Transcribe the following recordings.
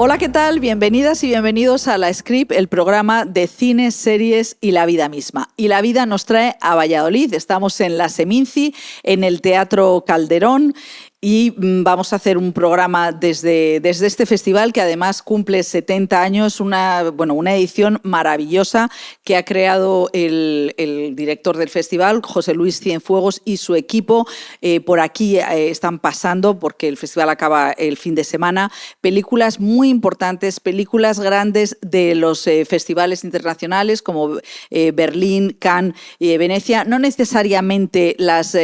Hola, ¿qué tal? Bienvenidas y bienvenidos a La Script, el programa de cine, series y la vida misma. Y la vida nos trae a Valladolid. Estamos en la Seminci, en el Teatro Calderón, y vamos a hacer un programa desde este festival que además cumple 70 años, una edición maravillosa que ha creado el director del festival, José Luis Cienfuegos, y su equipo. Por aquí están pasando, porque el festival acaba el fin de semana, películas muy importantes, películas grandes de los festivales internacionales como Berlín, Cannes, Venecia, no necesariamente las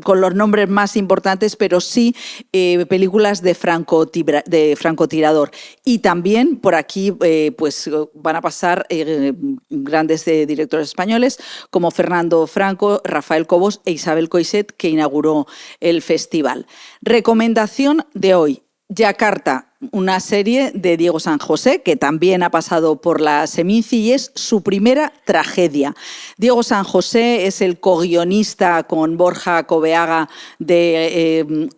con los nombres más importantes, pero sí películas de francotirador. Y también por aquí pues van a pasar grandes directores españoles como Fernando Franco, Rafael Cobos e Isabel Coixet, que inauguró el festival. Recomendación de hoy: Yakarta, una serie de Diego San José, que también ha pasado por la Seminci y es su primera tragedia. Diego San José es el co-guionista con Borja Coveaga de...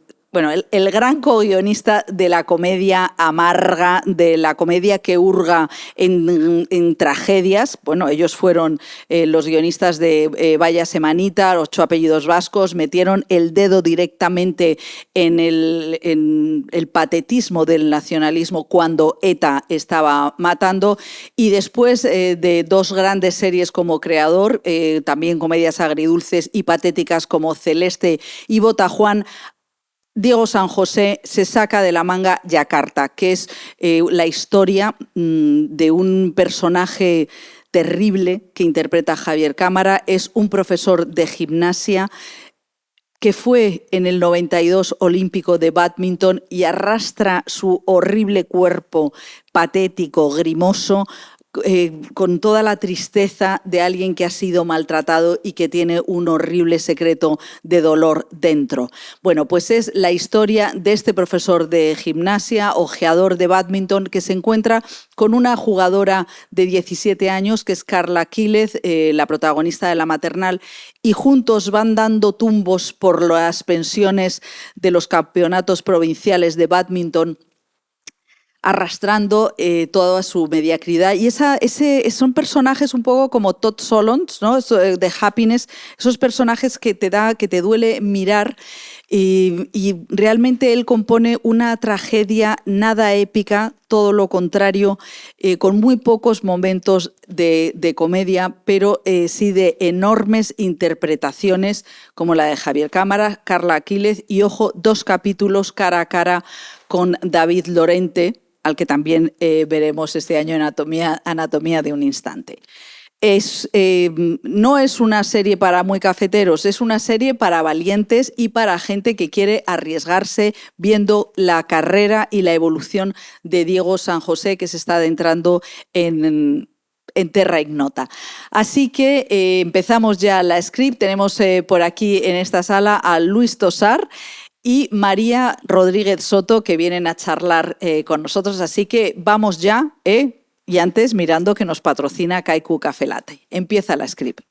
el gran co-guionista de la comedia amarga, de la comedia que hurga en tragedias. Bueno, ellos fueron los guionistas de Vaya Semanita, Los 8 apellidos vascos, metieron el dedo directamente en el patetismo del nacionalismo cuando ETA estaba matando, y después de dos grandes series como creador, también comedias agridulces y patéticas como Celeste y Botajuan, Diego San José se saca de la manga Yakarta, que es la historia de un personaje terrible que interpreta Javier Cámara. Es un profesor de gimnasia que fue en el 92 olímpico de bádminton y arrastra su horrible cuerpo patético, grimoso, con toda la tristeza de alguien que ha sido maltratado y que tiene un horrible secreto de dolor dentro. Bueno, pues es la historia de este profesor de gimnasia, ojeador de bádminton, que se encuentra con una jugadora de 17 años, que es Carla Quílez, la protagonista de La Maternal, y juntos van dando tumbos por las pensiones de los campeonatos provinciales de bádminton, arrastrando toda su mediocridad. Y son personajes un poco como Todd Solondz, ¿no? De Happiness, esos personajes que te duele mirar, y realmente él compone una tragedia nada épica, todo lo contrario, con muy pocos momentos de comedia, pero sí de enormes interpretaciones, como la de Javier Cámara, Carla Quílez, y ojo, 2 capítulos cara a cara con David Lorente, al que también veremos este año en Anatomía de un instante. No es una serie para muy cafeteros, es una serie para valientes y para gente que quiere arriesgarse viendo la carrera y la evolución de Diego San José, que se está adentrando en terra ignota. Así que empezamos ya La Script. Tenemos por aquí en esta sala a Luis Tosar y María Rodríguez Soto, que vienen a charlar con nosotros. Así que vamos ya, y antes mirando que nos patrocina Kaiku Café Latte. Empieza La Script.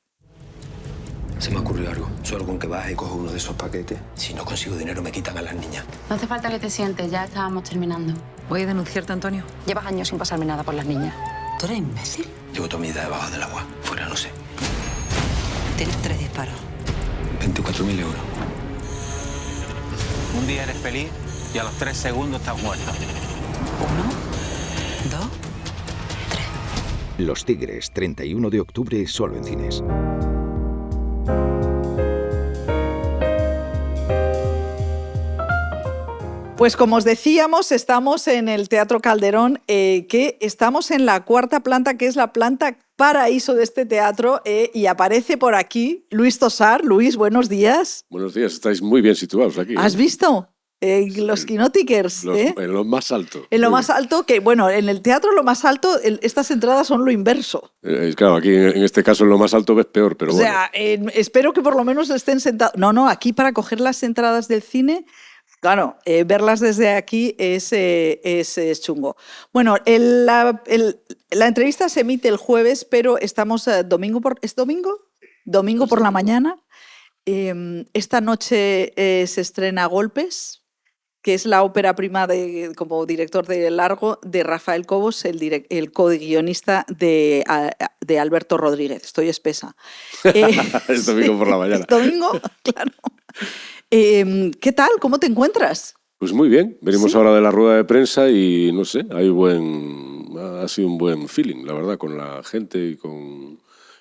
Se me ocurrió algo. Solo con que baje y cojo uno de esos paquetes. Si no consigo dinero, me quitan a las niñas. No hace falta que te sientes, ya estábamos terminando. Voy a denunciarte, Antonio. Llevas años sin pasarme nada por las niñas. ¿Tú eres imbécil? Llevo toda mi vida debajo del agua. Fuera no sé. Tienes 3 disparos. 24.000 euros. Un día eres feliz y a los 3 segundos estás muerto. 1, 2, 3. Los Tigres, 31 de octubre, solo en cines. Pues como os decíamos, estamos en el Teatro Calderón, que estamos en la 4ª planta, que es la planta paraíso de este teatro, y aparece por aquí Luis Tosar. Luis, buenos días. Buenos días, estáis muy bien situados aquí. ¿Has visto? Los Kinotikers. En lo más alto. En lo más alto, que bueno, en el teatro lo más alto, estas entradas son lo inverso. Claro, aquí en este caso en lo más alto ves peor, pero bueno. O sea, espero que por lo menos estén sentados. No, aquí para coger las entradas del cine, claro, verlas desde aquí es chungo. Bueno, la entrevista se emite el jueves, pero estamos domingo. ¿Es domingo? Domingo por la mañana. Esta noche se estrena Golpes. que es la ópera prima como director de largo de Rafael Cobos, el co-guionista de Alberto Rodríguez. Estoy espesa. Es domingo por la mañana. Es domingo, claro. ¿Qué tal? ¿Cómo te encuentras? Pues muy bien, venimos ¿Sí? ahora de la rueda de prensa y no sé, ha sido un buen feeling, la verdad, con la gente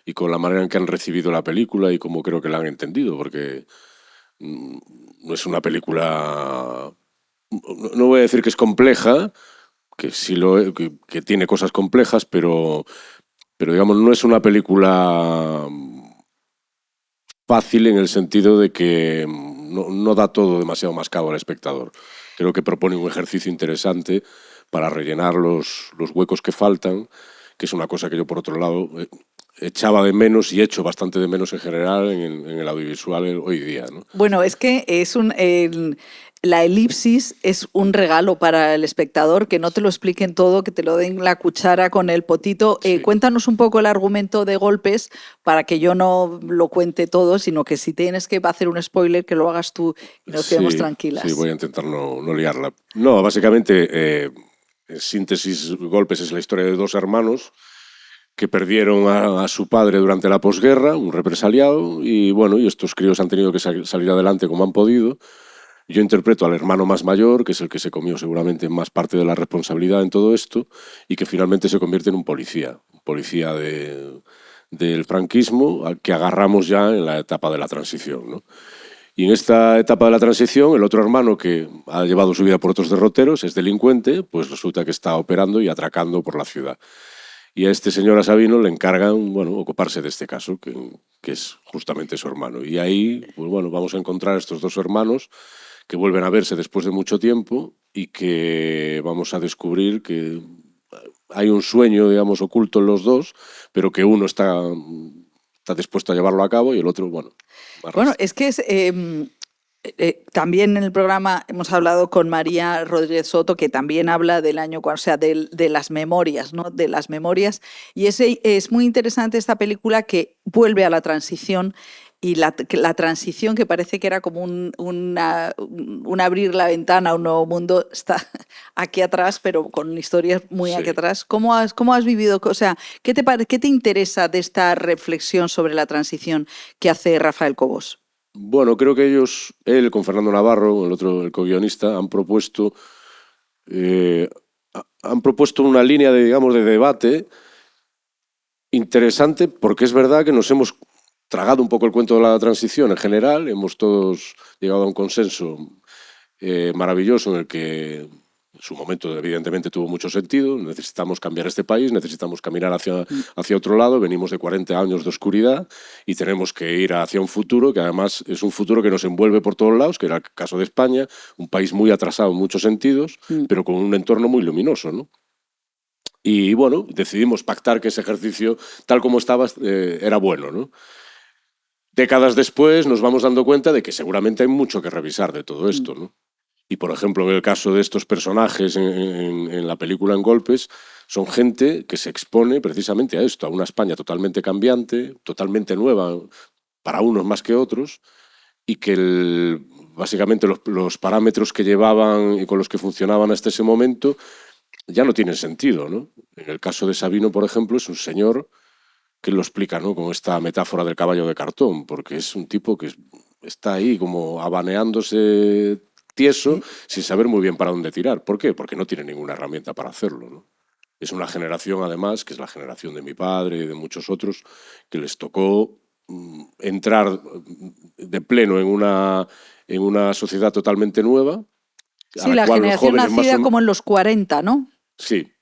y con la manera en que han recibido la película y cómo creo que la han entendido, porque no es una película, no voy a decir que es compleja, que sí que tiene cosas complejas, pero digamos no es una película fácil en el sentido de que no da todo demasiado mascado al espectador. Creo que propone un ejercicio interesante para rellenar los huecos que faltan, que es una cosa que yo, por otro lado, echaba de menos y echo bastante de menos en general en el audiovisual hoy día, ¿no? Bueno, es que la elipsis es un regalo para el espectador, que no te lo expliquen todo, que te lo den la cuchara con el potito. Sí. Cuéntanos un poco el argumento de Golpes para que yo no lo cuente todo, sino que si tienes que hacer un spoiler, que lo hagas tú y nos quedemos tranquilas. Sí, voy a intentar no liarla. No, básicamente, en síntesis, Golpes es la historia de dos hermanos que perdieron a su padre durante la posguerra, un represaliado, y bueno, y estos críos han tenido que salir adelante como han podido. Yo interpreto al hermano más mayor, que es el que se comió seguramente más parte de la responsabilidad en todo esto, y que finalmente se convierte en un policía del franquismo, al que agarramos ya en la etapa de la transición, ¿no? Y en esta etapa de la transición, el otro hermano, que ha llevado su vida por otros derroteros, es delincuente, pues resulta que está operando y atracando por la ciudad. Y a este señor, a Sabino, le encargan, bueno, ocuparse de este caso, que es justamente su hermano. Y ahí, pues bueno, vamos a encontrar a estos dos hermanos que vuelven a verse después de mucho tiempo y que vamos a descubrir que hay un sueño, digamos, oculto en los dos, pero que uno está dispuesto a llevarlo a cabo y el otro, bueno. Bueno, es que también en el programa hemos hablado con María Rodríguez Soto, que también habla del año, o sea, de las memorias, ¿no? De las memorias. Y es muy interesante esta película que vuelve a la transición. Y la transición, que parece que era como un abrir la ventana a un nuevo mundo, está aquí atrás, pero con historias muy aquí atrás. ¿Cómo has vivido? O sea, ¿qué te interesa de esta reflexión sobre la transición que hace Rafael Cobos? Bueno, creo que él con Fernando Navarro, el co-guionista, han propuesto una línea de debate interesante, porque es verdad que nos hemos tragado un poco el cuento de la transición en general, hemos todos llegado a un consenso maravilloso en el que en su momento evidentemente tuvo mucho sentido, necesitamos cambiar este país, necesitamos caminar hacia otro lado, venimos de 40 años de oscuridad y tenemos que ir hacia un futuro que además es un futuro que nos envuelve por todos lados, que era el caso de España, un país muy atrasado en muchos sentidos, pero con un entorno muy luminoso, ¿no? Y bueno, decidimos pactar que ese ejercicio, tal como estaba, era bueno, ¿no? Décadas después nos vamos dando cuenta de que seguramente hay mucho que revisar de todo esto, ¿no? Y, por ejemplo, en el caso de estos personajes en la película En Golpes, son gente que se expone precisamente a esto, a una España totalmente cambiante, totalmente nueva, para unos más que otros, y que básicamente los parámetros que llevaban y con los que funcionaban hasta ese momento ya no tienen sentido, ¿no? En el caso de Sabino, por ejemplo, es un señor que lo explica, ¿no? Con esta metáfora del caballo de cartón, porque es un tipo que está ahí como abaneándose tieso, sin saber muy bien para dónde tirar. ¿Por qué? Porque no tiene ninguna herramienta para hacerlo, ¿no? Es una generación, además, que es la generación de mi padre y de muchos otros, que les tocó entrar de pleno en una sociedad totalmente nueva. Sí, la generación nacida como en los 40, ¿no? Sí,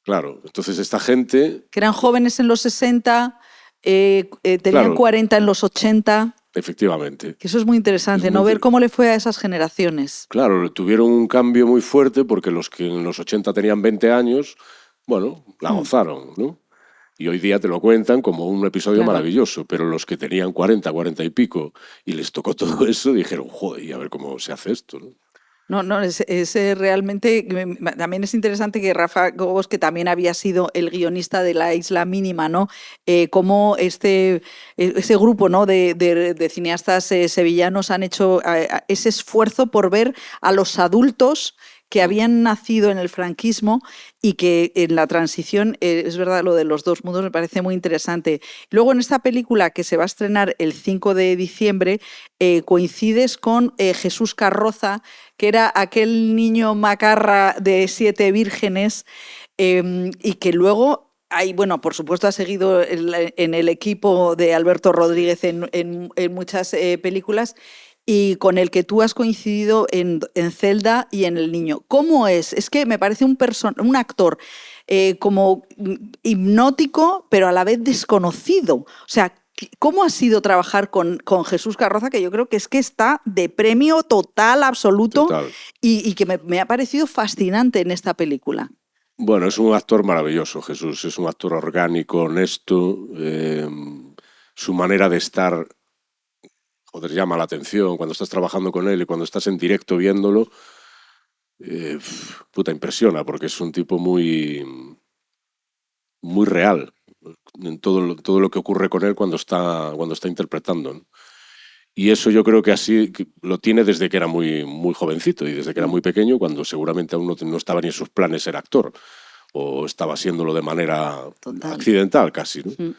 claro. Entonces esta gente... Que eran jóvenes en los 60, tenían 40 en los 80... Efectivamente. Que eso es muy interesante, ¿no? Ver cómo le fue a esas generaciones. Claro, tuvieron un cambio muy fuerte porque los que en los 80 tenían 20 años, bueno, la gozaron, ¿no? Y hoy día te lo cuentan como un episodio maravilloso, pero los que tenían 40 y pico y les tocó todo eso, dijeron, joder, y a ver cómo se hace esto, ¿no? No, realmente, también es interesante que Rafa Gobos, que también había sido el guionista de La Isla Mínima, ¿no? Cómo ese grupo, ¿no? de cineastas sevillanos han hecho ese esfuerzo por ver a los adultos que habían nacido en el franquismo y que en la transición, es verdad, lo de los dos mundos me parece muy interesante. Luego, en esta película que se va a estrenar el 5 de diciembre, coincides con Jesús Carroza, que era aquel niño macarra de 7 vírgenes, y que luego bueno, por supuesto ha seguido en el equipo de Alberto Rodríguez en muchas películas, y con el que tú has coincidido en Zelda y en El Niño. ¿Cómo es? Es que me parece un actor como hipnótico, pero a la vez desconocido. O sea, ¿cómo ha sido trabajar con Jesús Carroza? Que yo creo que está de premio total, absoluto, Total. Y que me ha parecido fascinante en esta película. Bueno, es un actor maravilloso, Jesús. Es un actor orgánico, honesto. Su manera de estar, joder, llama la atención cuando estás trabajando con él y cuando estás en directo viéndolo. Impresiona, porque es un tipo muy, muy real en todo lo que ocurre con él cuando está interpretando, ¿no? Y eso yo creo que así lo tiene desde que era muy, muy jovencito y desde que era muy pequeño, cuando seguramente aún no estaba ni en sus planes ser actor, o estaba haciéndolo de manera accidental casi, ¿no?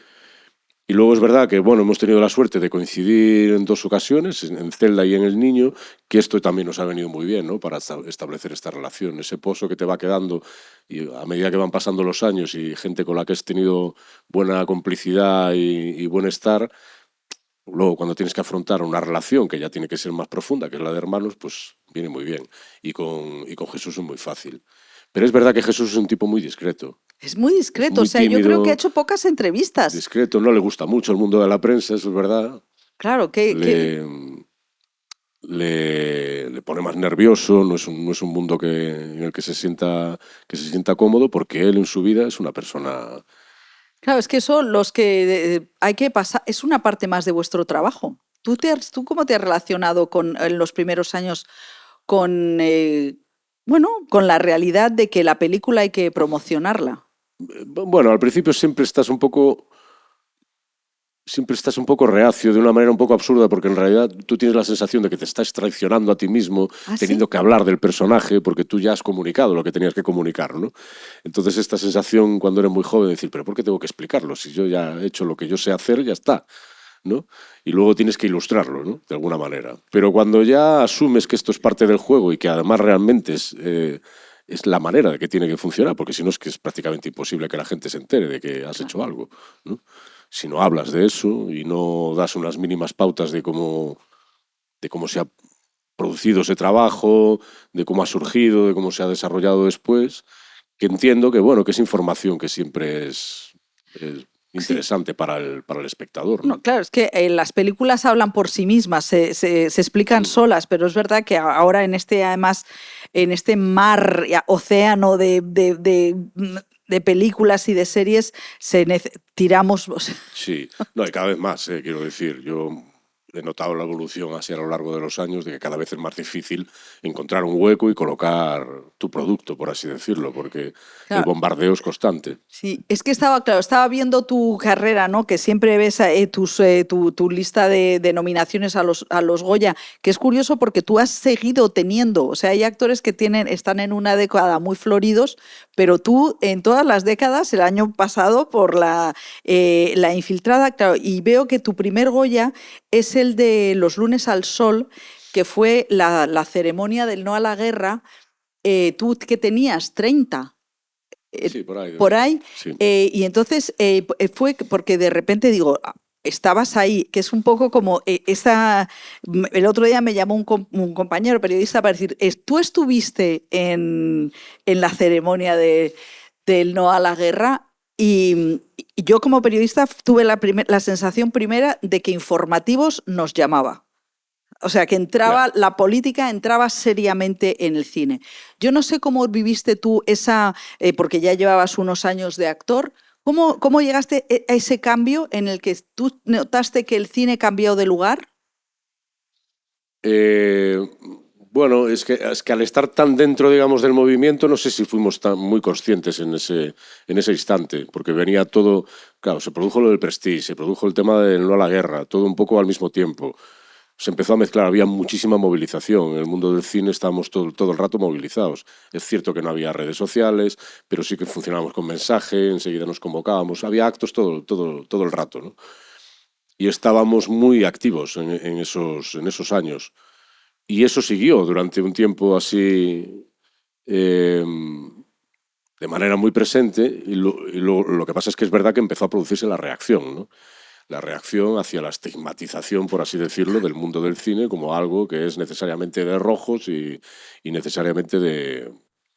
Y luego es verdad que hemos tenido la suerte de coincidir en 2 ocasiones, en Zelda y en El Niño, que esto también nos ha venido muy bien, ¿no? Para establecer esta relación, ese pozo que te va quedando, y a medida que van pasando los años y gente con la que has tenido buena complicidad y buen estar, luego cuando tienes que afrontar una relación que ya tiene que ser más profunda, que es la de hermanos, pues viene muy bien. Y con Jesús es muy fácil. Pero es verdad que Jesús es un tipo muy discreto. Es muy discreto, muy tímido, yo creo que ha hecho pocas entrevistas. Discreto, no le gusta mucho el mundo de la prensa, eso es verdad. Claro, le pone más nervioso, no es un mundo en el que se sienta cómodo, porque él en su vida es una persona... Claro, es que eso los que hay que pasar, es una parte más de vuestro trabajo. ¿Tú cómo te has relacionado en los primeros años con la realidad de que la película hay que promocionarla? Bueno, al principio siempre estás un poco reacio, de una manera un poco absurda, porque en realidad tú tienes la sensación de que te estás traicionando a ti mismo, teniendo que hablar del personaje, porque tú ya has comunicado lo que tenías que comunicar, ¿no? Entonces esta sensación cuando eres muy joven de decir, ¿pero por qué tengo que explicarlo? Si yo ya he hecho lo que yo sé hacer, ya está, ¿no? Y luego tienes que ilustrarlo, ¿no? De alguna manera. Pero cuando ya asumes que esto es parte del juego y que además realmente es la manera de que tiene que funcionar, porque si no es que es prácticamente imposible que la gente se entere de que has hecho algo, ¿no? Si no hablas de eso y no das unas mínimas pautas de cómo se ha producido ese trabajo, de cómo ha surgido, de cómo se ha desarrollado después, que entiendo que es información que siempre es interesante para el espectador, ¿no? No, claro, es que las películas hablan por sí mismas, se explican solas, pero es verdad que ahora en este mar, océano de películas y de series, tiramos... Sí, y cada vez más, quiero decir, yo he notado la evolución así a lo largo de los años, de que cada vez es más difícil encontrar un hueco y colocar tu producto, por así decirlo, porque el bombardeo es constante. Sí, es que estaba viendo tu carrera, ¿no? Que siempre ves tu lista de nominaciones a los Goya, que es curioso porque tú has seguido teniendo, o sea, hay actores que están en una década muy floridos, pero tú en todas las décadas, el año pasado por la Infiltrada, claro, y veo que tu primer Goya es el de Los lunes al sol, que fue la ceremonia del no a la guerra, tú que tenías 30. Sí, por ahí. Sí. Y entonces fue porque de repente digo, estabas ahí, que es un poco como el otro día me llamó un compañero periodista para decir, tú estuviste en la ceremonia del no a la guerra, y yo como periodista tuve la sensación primera de que Informativos nos llamaba. O sea, que la política entraba seriamente en el cine. Yo no sé cómo viviste tú porque ya llevabas unos años de actor, ¿cómo llegaste a ese cambio en el que tú notaste que el cine cambió de lugar? Bueno, es que al estar tan dentro, digamos, del movimiento, no sé si fuimos muy conscientes en ese instante, porque venía todo, claro, se produjo lo del Prestige, se produjo el tema del no a la guerra, todo un poco al mismo tiempo. Se empezó a mezclar, había muchísima movilización. En el mundo del cine estábamos todo el rato movilizados. Es cierto que no había redes sociales, pero sí que funcionábamos con mensaje, enseguida nos convocábamos, había actos todo el rato, ¿no? Y estábamos muy activos en esos años. Y eso siguió durante un tiempo así, de manera muy presente, y lo que pasa es que es verdad que empezó a producirse la reacción, ¿no? La reacción hacia la estigmatización, por así decirlo, del mundo del cine como algo que es necesariamente de rojos y necesariamente de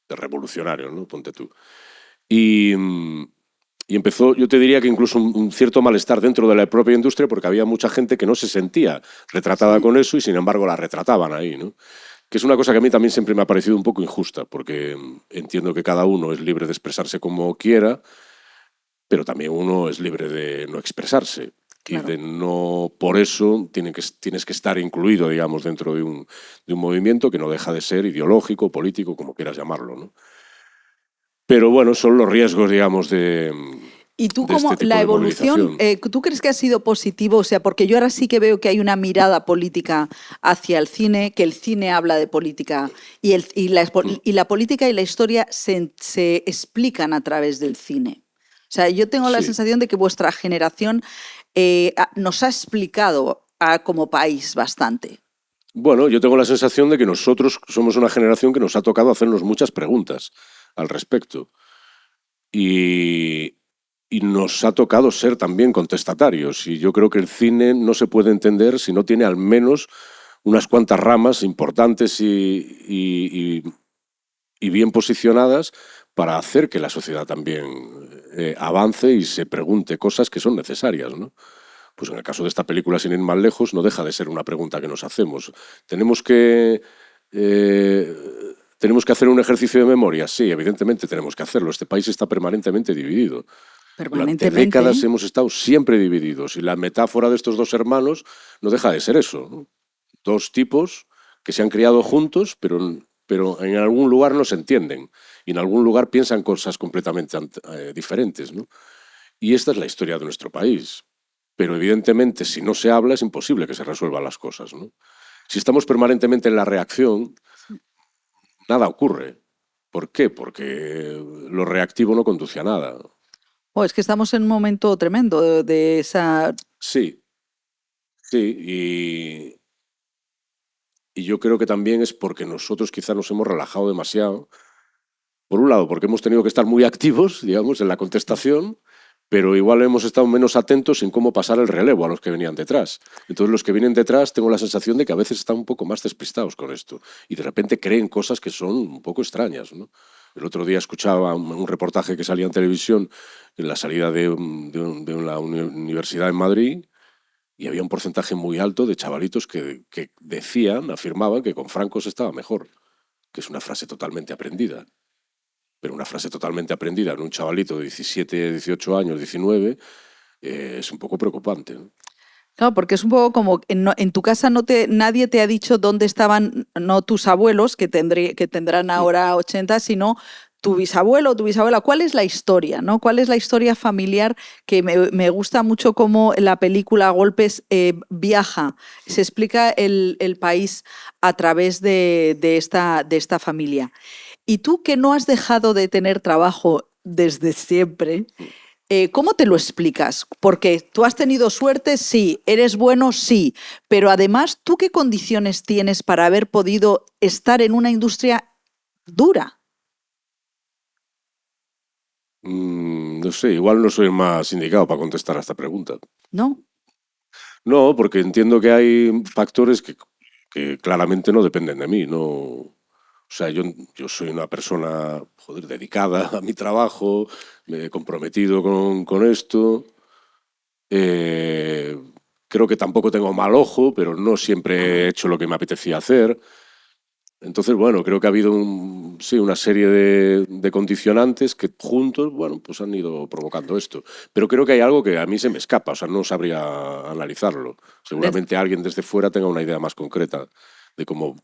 revolucionario, ¿no? Ponte tú. Y empezó, yo te diría que incluso un cierto malestar dentro de la propia industria, porque había mucha gente que no se sentía retratada con eso y sin embargo la retrataban ahí, ¿no? Que es una cosa que a mí también siempre me ha parecido un poco injusta, porque entiendo que cada uno es libre de expresarse como quiera, pero también uno es libre de no expresarse. Claro. Y de no, por eso tienes que estar incluido, digamos, dentro de un movimiento que no deja de ser ideológico, político, como quieras llamarlo, ¿no? Pero bueno, son los riesgos, digamos, de... ¿Y tú como la evolución, tú crees que ha sido positivo? O sea, porque yo ahora sí que veo que hay una mirada política hacia el cine, que el cine habla de política y la política y la historia se explican a través del cine. O sea, yo tengo la sensación de que vuestra generación nos ha explicado como país bastante. Bueno, yo tengo la sensación de que nosotros somos una generación que nos ha tocado hacernos muchas preguntas al respecto. Y nos ha tocado ser también contestatarios. Y yo creo que el cine no se puede entender si no tiene al menos unas cuantas ramas importantes y bien posicionadas para hacer que la sociedad también avance y se pregunte cosas que son necesarias, ¿no? Pues en el caso de esta película, sin ir más lejos, no deja de ser una pregunta que nos hacemos. ¿Tenemos que hacer un ejercicio de memoria? Sí, evidentemente tenemos que hacerlo. Este país está permanentemente dividido. Durante décadas hemos estado siempre divididos. Y la metáfora de estos dos hermanos no deja de ser eso, ¿no? Dos tipos que se han criado juntos, pero en algún lugar no se entienden. Y en algún lugar piensan cosas completamente diferentes, ¿no? Y esta es la historia de nuestro país. Pero evidentemente, si no se habla, es imposible que se resuelvan las cosas, ¿no? Si estamos permanentemente en la reacción, nada ocurre. ¿Por qué? Porque lo reactivo no conduce a nada. Es que estamos en un momento tremendo de esa... Sí, y yo creo que también es porque nosotros quizá nos hemos relajado demasiado. Por un lado, porque hemos tenido que estar muy activos, digamos, en la contestación, pero igual hemos estado menos atentos en cómo pasar el relevo a los que venían detrás. Entonces los que vienen detrás tengo la sensación de que a veces están un poco más despistados con esto y de repente creen cosas que son un poco extrañas, ¿no? El otro día escuchaba un reportaje que salía en televisión en la salida de la universidad en Madrid y había un porcentaje muy alto de chavalitos que afirmaban que con Franco se estaba mejor, que es una frase totalmente aprendida. Pero una frase totalmente aprendida en un chavalito de 17, 18 años, 19, es un poco preocupante, ¿no? Claro, porque es un poco como en tu casa nadie te ha dicho dónde estaban, no tus abuelos, que tendrán ahora 80, sino tu bisabuelo o tu bisabuela. ¿Cuál es la historia, no? ¿Cuál es la historia familiar? Que me gusta mucho cómo la película Golpes viaja, se explica el país a través de esta familia. Y tú, que no has dejado de tener trabajo desde siempre, ¿cómo te lo explicas? Porque tú has tenido suerte, sí, eres bueno, sí, pero además, ¿tú qué condiciones tienes para haber podido estar en una industria dura? No sé, igual no soy el más indicado para contestar a esta pregunta. ¿No? No, porque entiendo que hay factores que claramente no dependen de mí, no... O sea, yo soy una persona, dedicada a mi trabajo, me he comprometido con esto. Creo que tampoco tengo mal ojo, pero no siempre he hecho lo que me apetecía hacer. Entonces, bueno, creo que ha habido una serie de condicionantes que juntos, bueno, pues han ido provocando esto. Pero creo que hay algo que a mí se me escapa, o sea, no sabría analizarlo. Seguramente alguien desde fuera tenga una idea más concreta de cómo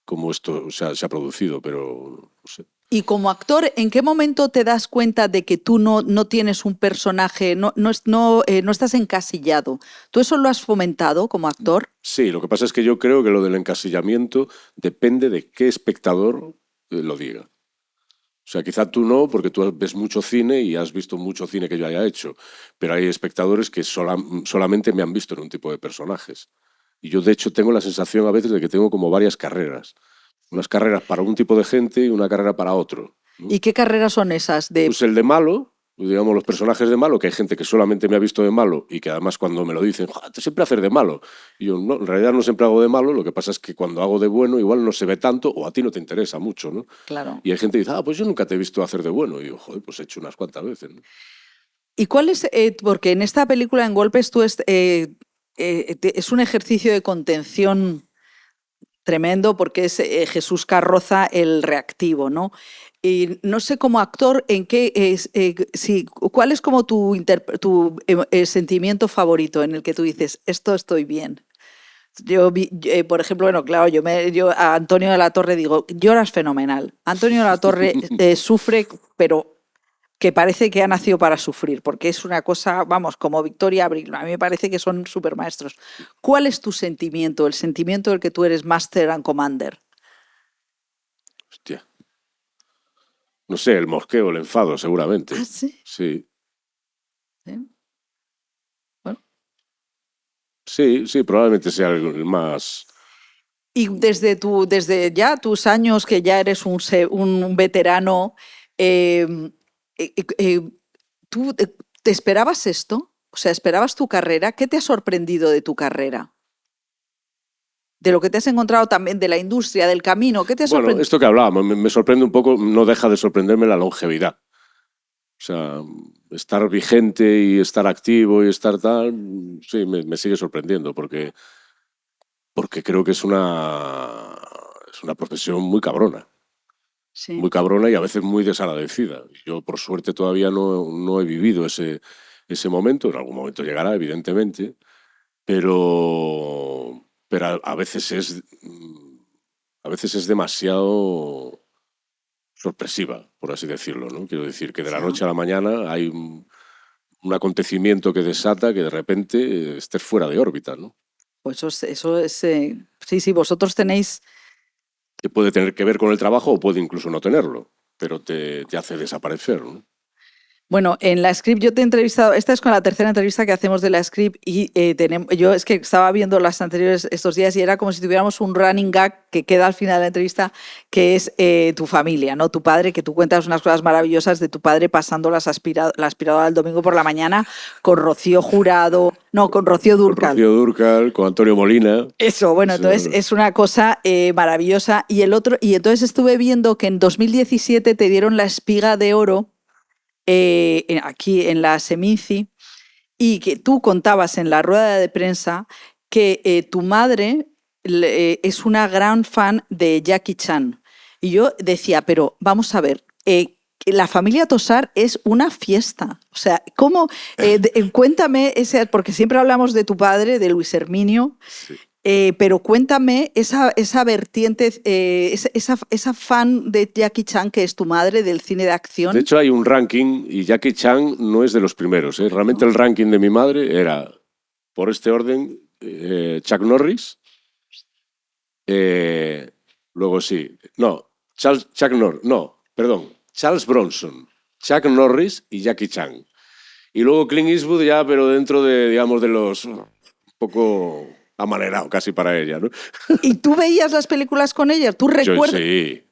cómo esto se ha producido, pero no sé. Y como actor, ¿en qué momento te das cuenta de que tú no tienes un personaje, no estás encasillado? ¿Tú eso lo has fomentado como actor? Sí, lo que pasa es que yo creo que lo del encasillamiento depende de qué espectador lo diga. O sea, quizá tú no, porque tú ves mucho cine y has visto mucho cine que yo haya hecho, pero hay espectadores que solamente me han visto en un tipo de personajes. Y yo, de hecho, tengo la sensación a veces de que tengo como varias carreras. Unas carreras para un tipo de gente y una carrera para otro, ¿no? ¿Y qué carreras son esas? Pues el de malo, digamos los personajes de malo, que hay gente que solamente me ha visto de malo y que además cuando me lo dicen, tú siempre haces de malo. Y yo, no, en realidad no siempre hago de malo, lo que pasa es que cuando hago de bueno igual no se ve tanto o a ti no te interesa mucho, ¿no? Claro. Y hay gente que dice, pues yo nunca te he visto hacer de bueno. Y yo, joder, pues he hecho unas cuantas veces, ¿no? ¿Y cuál es? Porque en esta película, En Golpes, tú es un ejercicio de contención tremendo porque es Jesús Carroza el reactivo, ¿no? Y no sé como actor cuál es como tu sentimiento favorito en el que tú dices, esto estoy bien. Yo, por ejemplo, bueno, claro, yo a Antonio de la Torre digo, lloras fenomenal. Antonio de la Torre sufre, pero que parece que ha nacido para sufrir, porque es una cosa, vamos, como Victoria Abril. A mí me parece que son supermaestros. ¿Cuál es tu sentimiento, el sentimiento del que tú eres Master and Commander? Hostia. No sé, el mosqueo, el enfado, seguramente. ¿Ah, sí? Sí. ¿Sí? Bueno. Sí, probablemente sea el más... Y desde ya tus años, que ya eres un veterano, ¿tú te esperabas esto? O sea, ¿esperabas tu carrera? ¿Qué te ha sorprendido de tu carrera? De lo que te has encontrado también, de la industria, del camino, ¿qué te ha sorprendido? Bueno, esto que hablábamos, me sorprende un poco, no deja de sorprenderme la longevidad. O sea, estar vigente y estar activo y estar tal, sí, me sigue sorprendiendo porque creo que es una profesión muy cabrona. Sí. Muy cabrona y a veces muy desagradecida. Yo, por suerte, todavía no he vivido ese momento. En algún momento llegará, evidentemente, pero a veces es demasiado sorpresiva, por así decirlo, ¿no? Quiero decir que de la noche a la mañana hay un acontecimiento que desata que de repente estés fuera de órbita, ¿no? Pues eso es sí, vosotros tenéis... Que puede tener que ver con el trabajo o puede incluso no tenerlo, pero te hace desaparecer, ¿no? Bueno, en la Script yo te he entrevistado, esta es con la tercera entrevista que hacemos de la Script y yo es que estaba viendo las anteriores estos días y era como si tuviéramos un running gag que queda al final de la entrevista, que es tu familia, ¿no? Tu padre, que tú cuentas unas cosas maravillosas de tu padre pasando la aspiradora el domingo por la mañana con Rocío Jurado, no, con Rocío Dúrcal. Con Rocío Dúrcal, con Antonio Molina. Eso, bueno, entonces es una cosa maravillosa. Y entonces estuve viendo que en 2017 te dieron la Espiga de Oro aquí en la Seminci, y que tú contabas en la rueda de prensa que tu madre es una gran fan de Jackie Chan. Y yo decía, pero vamos a ver, la familia Tosar es una fiesta. O sea, ¿cómo? Cuéntame, porque siempre hablamos de tu padre, de Luis Herminio. Sí. Pero cuéntame esa vertiente, esa fan de Jackie Chan que es tu madre del cine de acción. De hecho, hay un ranking y Jackie Chan no es de los primeros. Realmente el ranking de mi madre era, por este orden, Chuck Norris, luego sí, no, Charles Bronson, Chuck Norris y Jackie Chan. Y luego Clint Eastwood ya, pero dentro de, digamos, de los un poco... amanerado casi para ella, ¿no? ¿Y tú veías las películas con ella? ¿Tú recuerdas? Sí.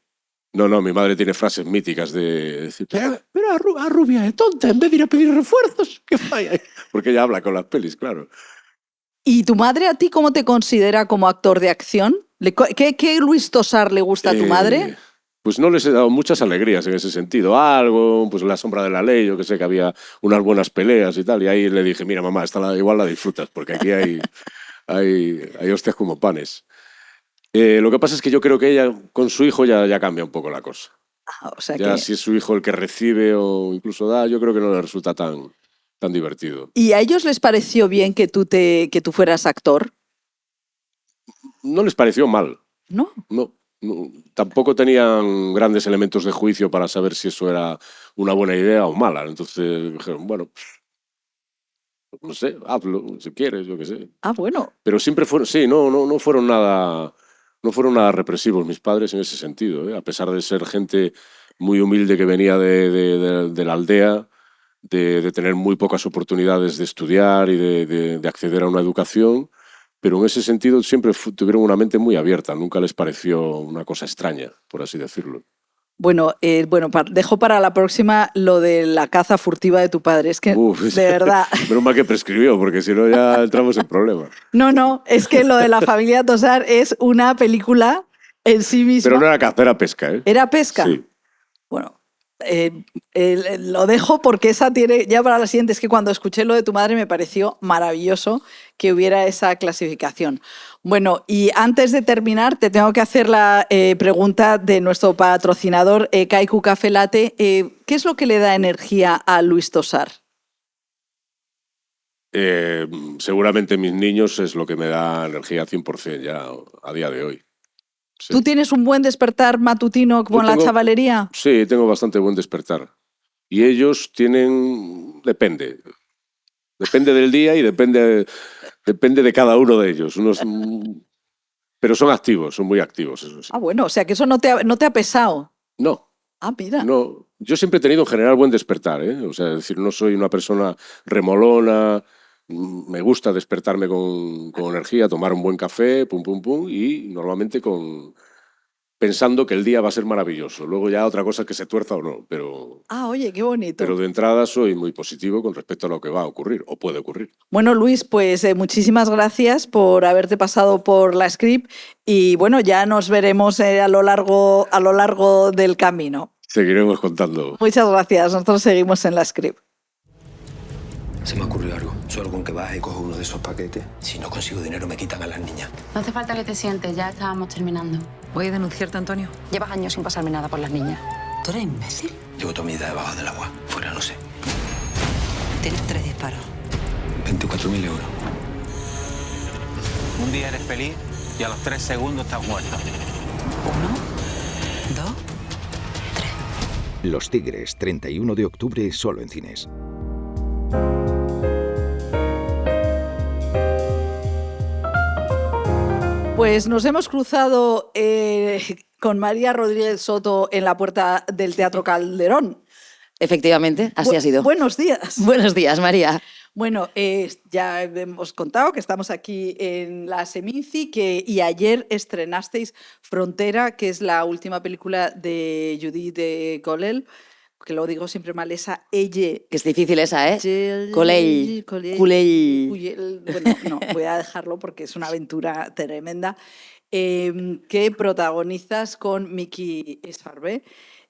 No, mi madre tiene frases míticas de decir, pero a Rubia es tonta, en vez de ir a pedir refuerzos, que vaya. Porque ella habla con las pelis, claro. ¿Y tu madre a ti cómo te considera como actor de acción? ¿Qué Luis Tosar le gusta a tu madre? Pues no les he dado muchas alegrías en ese sentido. Algo, pues La sombra de la ley, yo que sé que había unas buenas peleas y tal. Y ahí le dije, mira mamá, igual la disfrutas, porque aquí hay hostias como panes. Lo que pasa es que yo creo que ella, con su hijo, ya cambia un poco la cosa. O sea ya si es su hijo el que recibe o incluso da, yo creo que no le resulta tan divertido. ¿Y a ellos les pareció bien que tú fueras actor? No les pareció mal. ¿No? No, tampoco tenían grandes elementos de juicio para saber si eso era una buena idea o mala. Entonces dijeron, bueno, no sé, hazlo si quieres, yo qué sé. Ah, bueno. Pero siempre fueron, sí, no fueron nada represivos mis padres en ese sentido, ¿eh? A pesar de ser gente muy humilde que venía de la aldea, de tener muy pocas oportunidades de estudiar y de acceder a una educación, pero en ese sentido siempre tuvieron una mente muy abierta, nunca les pareció una cosa extraña, por así decirlo. Bueno, dejo para la próxima lo de la caza furtiva de tu padre. Es que, de verdad... Menos mal que prescribió, porque si no ya entramos en problemas. No, es que lo de la familia Tosar es una película en sí misma. Pero no era caza, era pesca, ¿eh? ¿Era pesca? Sí. Bueno, lo dejo porque esa tiene... Ya para la siguiente, es que cuando escuché lo de tu madre me pareció maravilloso que hubiera esa clasificación. Bueno, y antes de terminar, te tengo que hacer la pregunta de nuestro patrocinador, Kaiku Café Latte. ¿Qué es lo que le da energía a Luis Tosar? Seguramente mis niños es lo que me da energía 100% ya a día de hoy. Sí. ¿Tú tienes un buen despertar matutino con la chavalería? Sí, tengo bastante buen despertar. Y ellos tienen... Depende del día y depende de cada uno de ellos. Pero son activos, son muy activos. Eso sí. Ah, bueno, o sea que eso no te ha pesado. No. Ah, mira. No. Yo siempre he tenido en general buen despertar, ¿eh? O sea, es decir, no soy una persona remolona. Me gusta despertarme con energía, tomar un buen café, pum, pum, pum, y normalmente pensando que el día va a ser maravilloso. Luego ya otra cosa es que se tuerza o no, pero... Ah, oye, qué bonito. Pero de entrada soy muy positivo con respecto a lo que va a ocurrir o puede ocurrir. Bueno, Luis, pues muchísimas gracias por haberte pasado por la Script y bueno, ya nos veremos a lo largo del camino. Seguiremos contando. Muchas gracias, nosotros seguimos en la Script. Se me ocurrió algo. Solo con que baje y cojo uno de esos paquetes. Si no consigo dinero me quitan a las niñas. No hace falta que te sientes, ya estábamos terminando. Voy a denunciarte, Antonio. Llevas años sin pasarme nada por las niñas. ¿Tú eres imbécil? Llevo toda mi vida debajo del agua. Fuera no sé. Tienes 3 disparos. 24.000 euros. Un día eres feliz y a los 3 segundos estás muerto. 1, 2, 3. Los Tigres, 31 de octubre, solo en cines. Pues nos hemos cruzado con María Rodríguez Soto en la puerta del Teatro Calderón. Efectivamente, así ha sido. Buenos días. Buenos días, María. Bueno, ya hemos contado que estamos aquí en la Seminci y ayer estrenasteis Frontera, que es la última película de Judith Colell, que lo digo siempre mal, esa ella. Que es difícil esa, ¿eh? Colell. Bueno, no, voy a dejarlo porque es una aventura tremenda, que protagonizas con Miki Esfarbé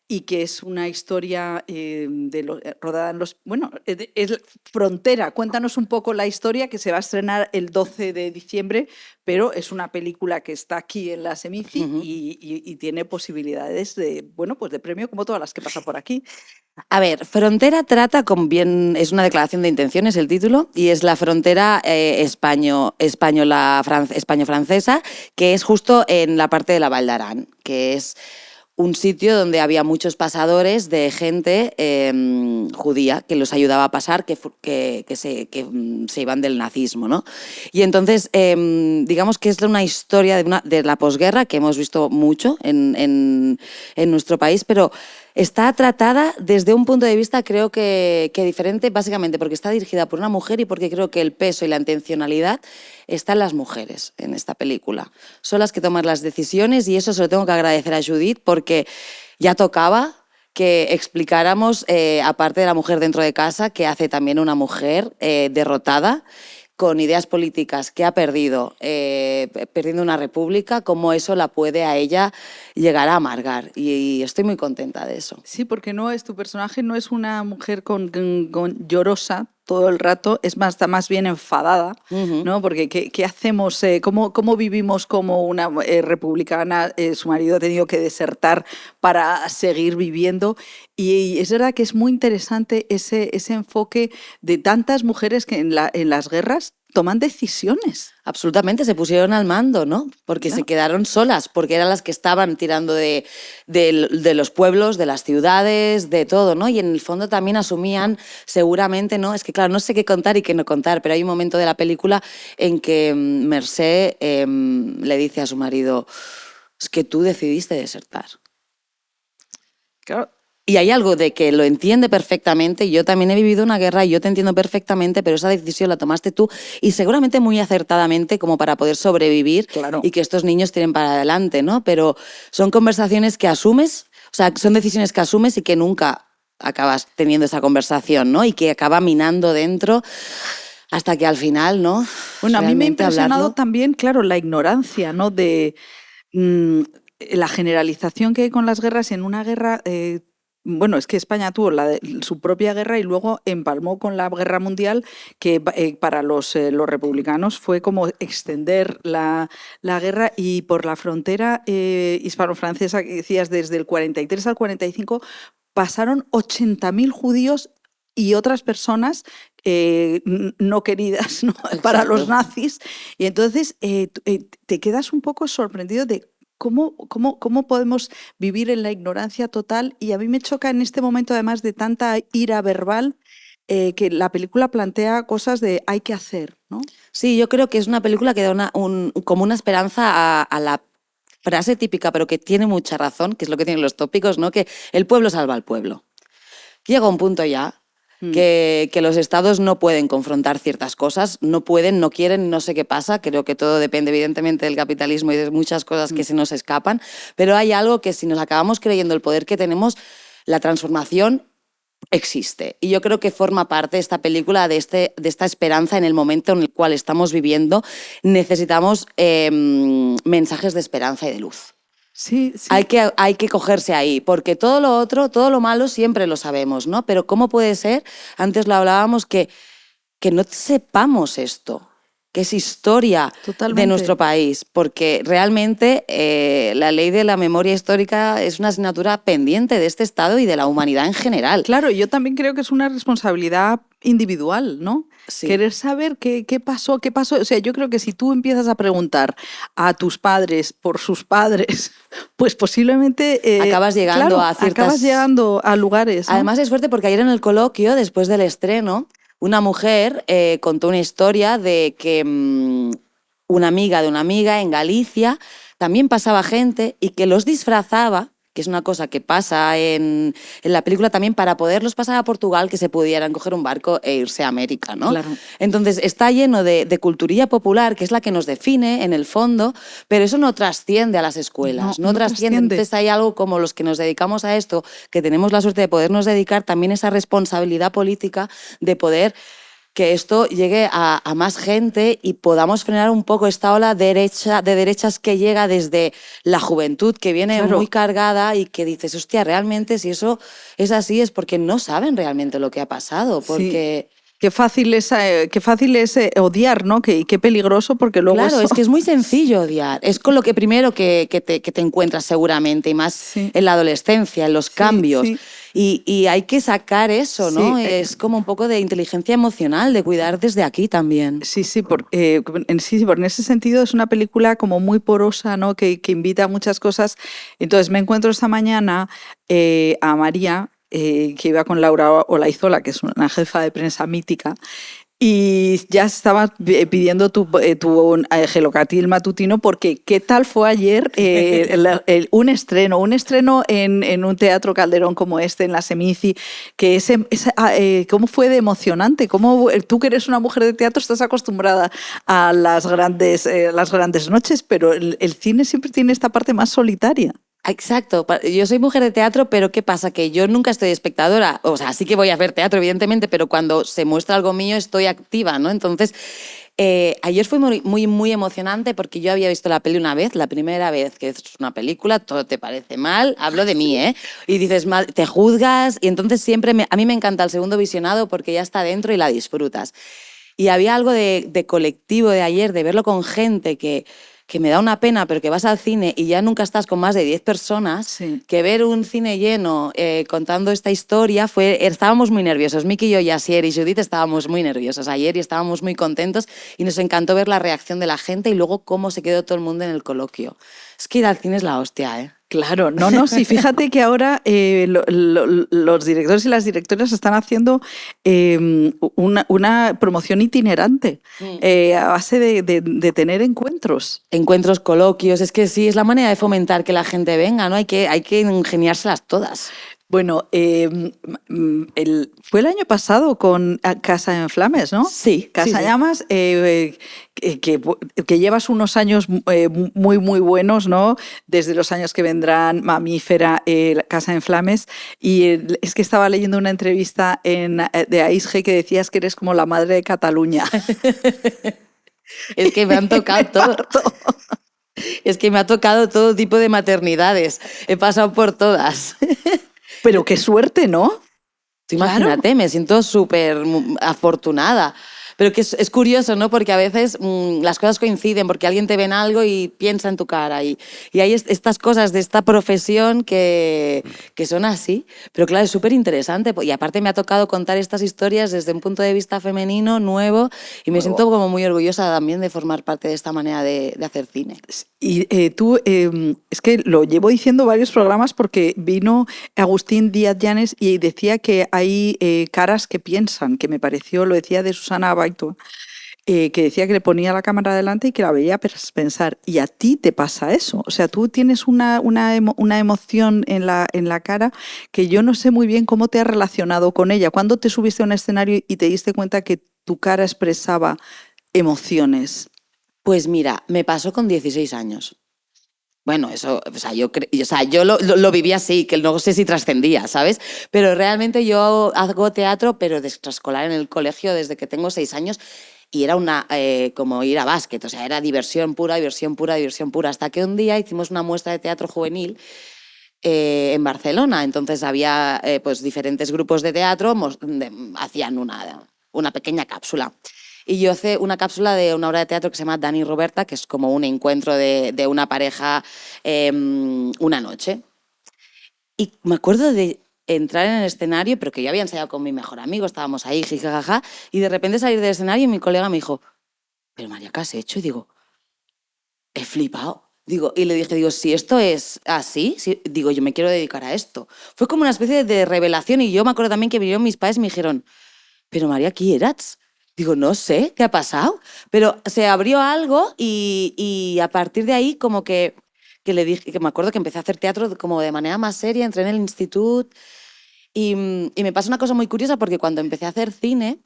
y que es una historia rodada en los... Bueno, es Frontera. Cuéntanos un poco la historia, que se va a estrenar el 12 de diciembre, pero es una película que está aquí en la Seminci y tiene posibilidades de premio como todas las que pasan por aquí. A ver, Frontera trata es una declaración de intenciones el título, y es la frontera españo-francesa, que es justo en la parte de la Val d'Aran, que es un sitio donde había muchos pasadores de gente judía que los ayudaba a pasar, que se iban del nazismo, ¿no? Y entonces, digamos que es una historia de la posguerra que hemos visto mucho en nuestro país, pero está tratada desde un punto de vista creo que diferente, básicamente porque está dirigida por una mujer y porque creo que el peso y la intencionalidad están las mujeres en esta película. Son las que toman las decisiones y eso se lo tengo que agradecer a Judith porque ya tocaba que explicáramos, aparte de la mujer dentro de casa, que hace también una mujer derrotada, con ideas políticas que ha perdiendo una república, cómo eso la puede a ella llegar a amargar. Y estoy muy contenta de eso. Sí, porque tu personaje no es una mujer con llorosa todo el rato, es más, está más bien enfadada, ¿no? Porque ¿qué hacemos? ¿Cómo vivimos como una republicana? Su marido ha tenido que desertar para seguir viviendo. Y es verdad que es muy interesante ese enfoque de tantas mujeres que en las guerras toman decisiones. Absolutamente, se pusieron al mando, ¿no? Porque se quedaron solas, porque eran las que estaban tirando de los pueblos, de las ciudades, de todo, ¿no? Y en el fondo también asumían, seguramente, ¿no? Es que, claro, no sé qué contar y qué no contar, pero hay un momento de la película en que Mercè le dice a su marido, es que tú decidiste desertar. Claro. Y hay algo de que lo entiende perfectamente. Yo también he vivido una guerra y yo te entiendo perfectamente, pero esa decisión la tomaste tú y seguramente muy acertadamente como para poder sobrevivir y que estos niños tiren para adelante, ¿no? Pero son conversaciones que asumes, o sea, son decisiones que asumes y que nunca acabas teniendo esa conversación, ¿no? Y que acaba minando dentro hasta que al final, ¿no? Bueno, a mí me ha impresionado hablarlo. también, claro, la ignorancia, ¿no? De la generalización que hay con las guerras. En una guerra... bueno, es que España tuvo su propia guerra y luego empalmó con la guerra mundial, que para los republicanos fue como extender la guerra, y por la frontera hispano-francesa, que decías, desde el 43 al 45, pasaron 80.000 judíos y otras personas no queridas, ¿no? Para los nazis. Y entonces te quedas un poco sorprendido de ¿cómo podemos vivir en la ignorancia total? Y a mí me choca en este momento, además de tanta ira verbal, que la película plantea cosas de hay que hacer, ¿no? Sí, yo creo que es una película que da como una esperanza a la frase típica, pero que tiene mucha razón, que es lo que tienen los tópicos, ¿no? Que el pueblo salva al pueblo. Llega un punto ya que los estados no pueden confrontar ciertas cosas, no pueden, no quieren, no sé qué pasa. Creo que todo depende evidentemente del capitalismo y de muchas cosas que se nos escapan, pero hay algo que si nos acabamos creyendo el poder que tenemos, la transformación existe. Y yo creo que forma parte esta película de esta esperanza en el momento en el cual estamos viviendo. Necesitamos mensajes de esperanza y de luz. Sí. Hay que cogerse ahí, porque todo lo otro, todo lo malo siempre lo sabemos, ¿no? Pero ¿cómo puede ser? Antes lo hablábamos, que no sepamos esto, que es historia de nuestro país, porque realmente la ley de la memoria histórica es una asignatura pendiente de este Estado y de la humanidad en general. Claro, yo también creo que es una responsabilidad individual, ¿no? Sí. Querer saber qué pasó. O sea, yo creo que si tú empiezas a preguntar a tus padres por sus padres, pues posiblemente... acabas llegando a ciertas... Acabas llegando a lugares, ¿no? Además es fuerte porque ayer en el coloquio, después del estreno, una mujer contó una historia de que una amiga de una amiga en Galicia también pasaba gente y que los disfrazaba, que es una cosa que pasa en la película también, para poderlos pasar a Portugal, que se pudieran coger un barco e irse a América, ¿no? Claro. Entonces está lleno de culturilla popular, que es la que nos define en el fondo, pero eso no trasciende a las escuelas, no trasciende. Entonces hay algo como los que nos dedicamos a esto, que tenemos la suerte de podernos dedicar, también esa responsabilidad política de poder que esto llegue a más gente y podamos frenar un poco esta ola de derechas que llega desde la juventud, que viene muy cargada y que dices, hostia, realmente si eso es así es porque no saben realmente lo que ha pasado, porque... Sí. Qué fácil es odiar, ¿no? Qué peligroso, porque luego Claro, eso... es que es muy sencillo odiar. Es con lo que primero que te encuentras seguramente, y más en la adolescencia, en los cambios. Sí. Y hay que sacar eso, ¿no? Sí, Es como un poco de inteligencia emocional, de cuidar desde aquí también. Sí, porque en ese sentido es una película como muy porosa, ¿no? Que invita a muchas cosas. Entonces me encuentro esta mañana a María, que iba con Laura Olaizola, que es una jefa de prensa mítica, y ya estaba pidiendo tu gelocatil matutino, porque ¿qué tal fue ayer un estreno en un teatro Calderón como este, en la Seminci? ¿Cómo fue de emocionante? ¿Cómo, tú que eres una mujer de teatro estás acostumbrada a las grandes noches, pero el cine siempre tiene esta parte más solitaria? Exacto, yo soy mujer de teatro, pero ¿qué pasa? Que yo nunca estoy espectadora, o sea, sí que voy a ver teatro, evidentemente, pero cuando se muestra algo mío estoy activa, ¿no? Entonces, ayer fue muy emocionante porque yo había visto la peli una vez, la primera vez que es una película, todo te parece mal, hablo de mí, ¿eh? Y dices mal, te juzgas, y entonces siempre a mí me encanta el segundo visionado porque ya está dentro y la disfrutas. Y había algo de colectivo de ayer, de verlo con gente que que me da una pena, pero que vas al cine y ya nunca estás con más de 10 personas, Sí. que ver un cine lleno contando esta historia estábamos muy nerviosos. Miki y yo y Asier y Judith estábamos muy nerviosos ayer y estábamos muy contentos y nos encantó ver la reacción de la gente y luego cómo se quedó todo el mundo en el coloquio. Es que ir al cine es la hostia, ¿eh? Claro, no, sí, fíjate que ahora los directores y las directoras están haciendo una promoción itinerante a base de tener encuentros. Encuentros, coloquios, es que sí, es la manera de fomentar que la gente venga, ¿no? Hay que ingeniárselas todas. Bueno, fue el año pasado con Casa en Flames, ¿no? Sí, Casa sí. Llamas, que llevas unos años muy, muy buenos, ¿no? Desde los años que vendrán, Mamífera, Casa en Flames. Y es que estaba leyendo una entrevista de Aisge que decías que eres como la madre de Cataluña. Es que me han tocado todo. Es que me ha tocado todo tipo de maternidades. He pasado por todas. Pero qué suerte, ¿no? Tú imagínate, me siento súper afortunada. Pero que es curioso, ¿no? Porque a veces las cosas coinciden, porque alguien te ve en algo y piensa en tu cara. Y hay estas cosas de esta profesión que son así. Pero claro, es súper interesante. Y aparte me ha tocado contar estas historias desde un punto de vista femenino, nuevo, y me siento como muy orgullosa también de formar parte de esta manera de hacer cine. Y tú, es que lo llevo diciendo varios programas porque vino Agustín Díaz Llanes y decía que hay caras que piensan, que me pareció, lo decía de Susana Abaito, que decía que le ponía la cámara delante y que la veía pensar. Y a ti te pasa eso. O sea, tú tienes una emoción en la cara que yo no sé muy bien cómo te has relacionado con ella. ¿Cuándo te subiste a un escenario y te diste cuenta que tu cara expresaba emociones? Pues mira, me pasó con 16 años. Bueno, eso, yo lo viví así, que no sé si trascendía, ¿sabes? Pero realmente yo hago teatro, pero de extraescolar en el colegio desde que tengo 6 años y era como ir a básquet, o sea, era diversión pura, diversión pura, diversión pura, hasta que un día hicimos una muestra de teatro juvenil en Barcelona. Entonces había pues diferentes grupos de teatro, hacían una pequeña cápsula. Y yo hice una cápsula de una obra de teatro que se llama Dani y Roberta, que es como un encuentro de una pareja una noche. Y me acuerdo de entrar en el escenario, pero que yo había ensayado con mi mejor amigo, estábamos ahí, jijajaja, y de repente salir del escenario y mi colega me dijo, pero María, ¿qué has hecho? Y digo, he flipado. Y le dije, si esto es así, yo me quiero dedicar a esto. Fue como una especie de revelación y yo me acuerdo también que vinieron mis padres y me dijeron, pero María, ¿qui eras? Digo, no sé, ¿qué ha pasado? Pero se abrió algo y a partir de ahí como que le dije, que me acuerdo que empecé a hacer teatro como de manera más seria, entré en el instituto y me pasa una cosa muy curiosa porque cuando empecé a hacer cine,